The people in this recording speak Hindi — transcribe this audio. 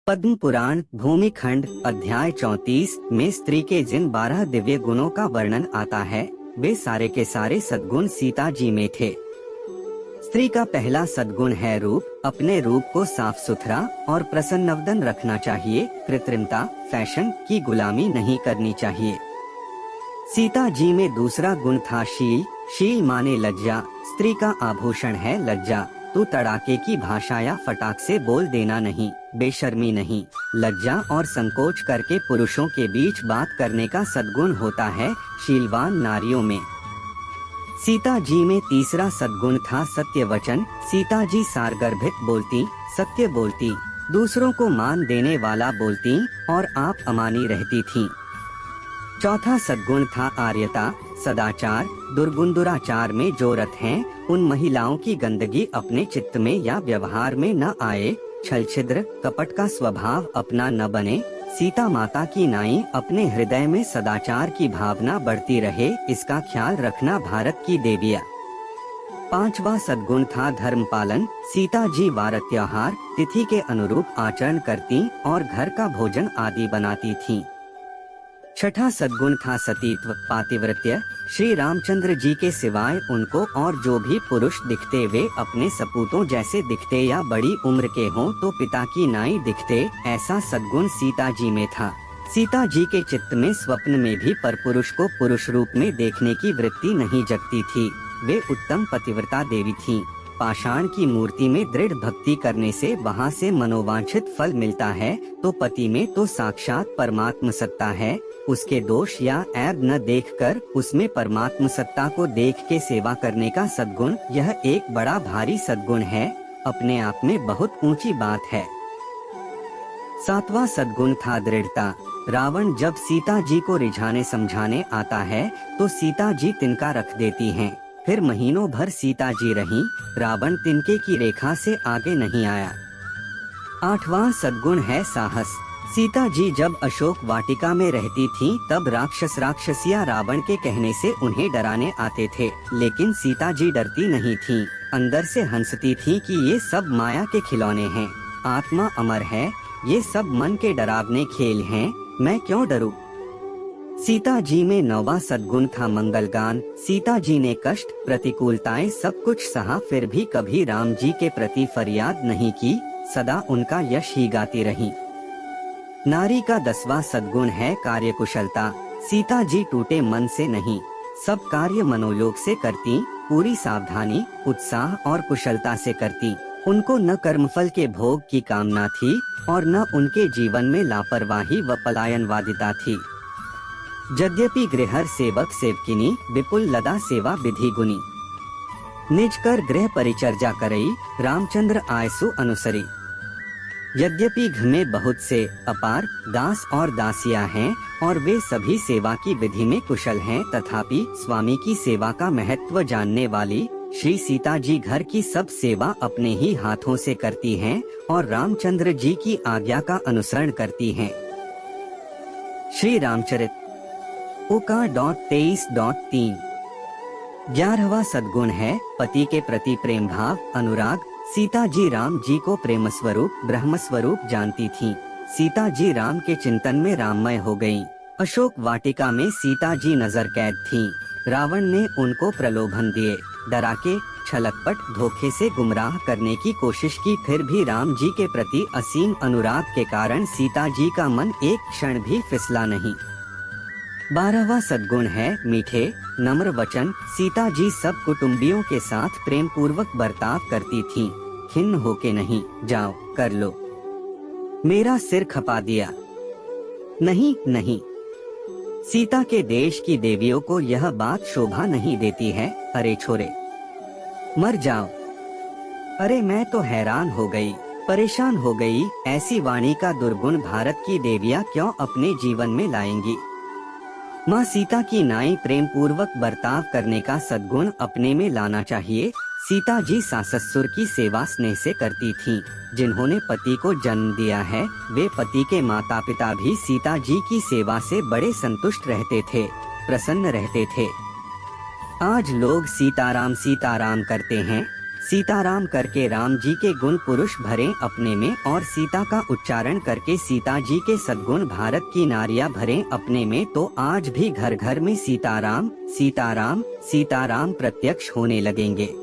पद्म पुराण भूमिखंड अध्याय 34 में स्त्री के जिन 12 दिव्य गुणों का वर्णन आता है वे सारे के सारे सद्गुण सीता जी में थे। स्त्री का पहला सद्गुण है रूप। अपने रूप को साफ सुथरा और प्रसन्नवदन रखना चाहिए। कृत्रिमता, फैशन की गुलामी नहीं करनी चाहिए। सीता जी में दूसरा गुण था शील। शील माने लज्जा। स्त्री का आभूषण है लज्जा। तू तड़ाके की भाषा या फटाक से बोल देना नहीं, बेशर्मी नहीं। लज्जा और संकोच करके पुरुषों के बीच बात करने का सद्गुण होता है शीलवान नारियों में। सीता जी में तीसरा सद्गुण था सत्य वचन। सीता जी सारगर्भित बोलती, सत्य बोलती, दूसरों को मान देने वाला बोलती और आप अमानी रहती थीं। चौथा सद्गुण था आर्यता, सदाचार। दुर्गुण दुराचार में जो रत हैं, उन महिलाओं की गंदगी अपने चित्त में या व्यवहार में न आए। छल छिद्र कपट का स्वभाव अपना न बने। सीता माता की नाई अपने हृदय में सदाचार की भावना बढ़ती रहे, इसका ख्याल रखना भारत की देविया। पांचवा सद्गुण था धर्म पालन। सीता जी वार त्योहार तिथि के अनुरूप आचरण करती और घर का भोजन आदि बनाती थीं। छठा सद्गुण था सतीत्व, पातिव्रत्य। श्री रामचंद्र जी के सिवाय उनको और जो भी पुरुष दिखते वे अपने सपूतों जैसे दिखते या बड़ी उम्र के हों तो पिता की नाई दिखते, ऐसा सद्गुण सीता जी में था। सीता जी के चित्त में स्वप्न में भी परपुरुष को पुरुष रूप में देखने की वृत्ति नहीं जगती थी। वे उत्तम पतिव्रता देवी थीं। पाषाण की मूर्ति में दृढ़ भक्ति करने से वहाँ से मनोवांछित फल मिलता है, तो पति में तो साक्षात परमात्म सत्ता है। उसके दोष या ऐब न देखकर उसमें परमात्म सत्ता को देख के सेवा करने का सद्गुण, यह एक बड़ा भारी सद्गुण है, अपने आप में बहुत ऊंची बात है। सातवां सद्गुण था दृढ़ता। रावण जब सीता जी को रिझाने समझाने आता है तो सीता जी तिनका रख देती हैं। फिर महीनों भर सीता जी रहीं, रावण तिनके की रेखा से आगे नहीं आया। आठवां सद्गुण है साहस। सीता जी जब अशोक वाटिका में रहती थीं, तब राक्षसिया रावण के कहने से उन्हें डराने आते थे, लेकिन सीता जी डरती नहीं थीं। अंदर से हंसती थीं कि ये सब माया के खिलौने हैं, आत्मा अमर है, ये सब मन के डरावने खेल हैं, मैं क्यों डरूं। सीता जी में नौवां सद्गुण था मंगलगान। सीता जी ने कष्ट, प्रतिकूलताएं सब कुछ सहा, फिर भी कभी राम जी के प्रति फरियाद नहीं की, सदा उनका यश ही गाती रहीं। नारी का 10वां सद्गुण है कार्यकुशलता। सीता जी टूटे मन से नहीं, सब कार्य मनोयोग से करती, पूरी सावधानी, उत्साह और कुशलता से करती। उनको न कर्मफल के भोग की कामना थी और न उनके जीवन में लापरवाही व पलायनवादिता थी। यद्यपि गृहर सेवक सेवकिनी, विपुल लदा सेवा विधि गुनी। निज कर गृह परिचर्या करई, रामचंद्र आयसु अनुसरी। यद्यपि घर में बहुत से अपार दास और दासियां हैं और वे सभी सेवा की विधि में कुशल हैं, तथापि स्वामी की सेवा का महत्व जानने वाली श्री सीता जी घर की सब सेवा अपने ही हाथों से करती हैं और रामचंद्र जी की आज्ञा का अनुसरण करती हैं। श्री रामचरित ओका.23.3। 11वां सद्गुण है पति के प्रति प्रेम भाव, अनुराग। सीता जी राम जी को प्रेम स्वरूप, ब्रह्म स्वरूप जानती थीं। सीता जी राम के चिंतन में राममय हो गयीं। अशोक वाटिका में सीता जी नजर कैद थीं। रावण ने उनको प्रलोभन दिए, डराके, छलकपट, धोखे से गुमराह करने की कोशिश की, फिर भी राम जी के प्रति असीम अनुराग के कारण सीता जी का मन एक क्षण भी फिसला नहीं। 12वां सद्गुण है मीठे नम्र वचन। सीता जी सब कुटुंबियों के साथ प्रेम पूर्वक बर्ताव करती थीं, खिन्न होके नहीं, जाओ कर लो, मेरा सिर खपा दिया, नहीं नहीं। सीता के देश की देवियों को यह बात शोभा नहीं देती है। अरे छोरे, मर जाओ। अरे मैं तो हैरान हो गई, परेशान हो गई, ऐसी वाणी का दुर्गुण भारत की देवियां क्यों अपने जीवन में लाएंगी। माँ सीता की नाई प्रेम पूर्वक बर्ताव करने का सद्गुण अपने में लाना चाहिए। सीता जी सास ससुर की सेवा स्नेह से करती थीं। जिन्होंने पति को जन्म दिया है, वे पति के माता पिता भी सीता जी की सेवा से बड़े संतुष्ट रहते थे, प्रसन्न रहते थे। आज लोग सीताराम सीताराम करते हैं, सीताराम करके राम जी के गुण पुरुष भरे अपने में और सीता का उच्चारण करके सीता जी के सद्गुण भारत की नारियां भरे अपने में, तो आज भी घर घर में सीताराम सीताराम सीताराम प्रत्यक्ष होने लगेंगे।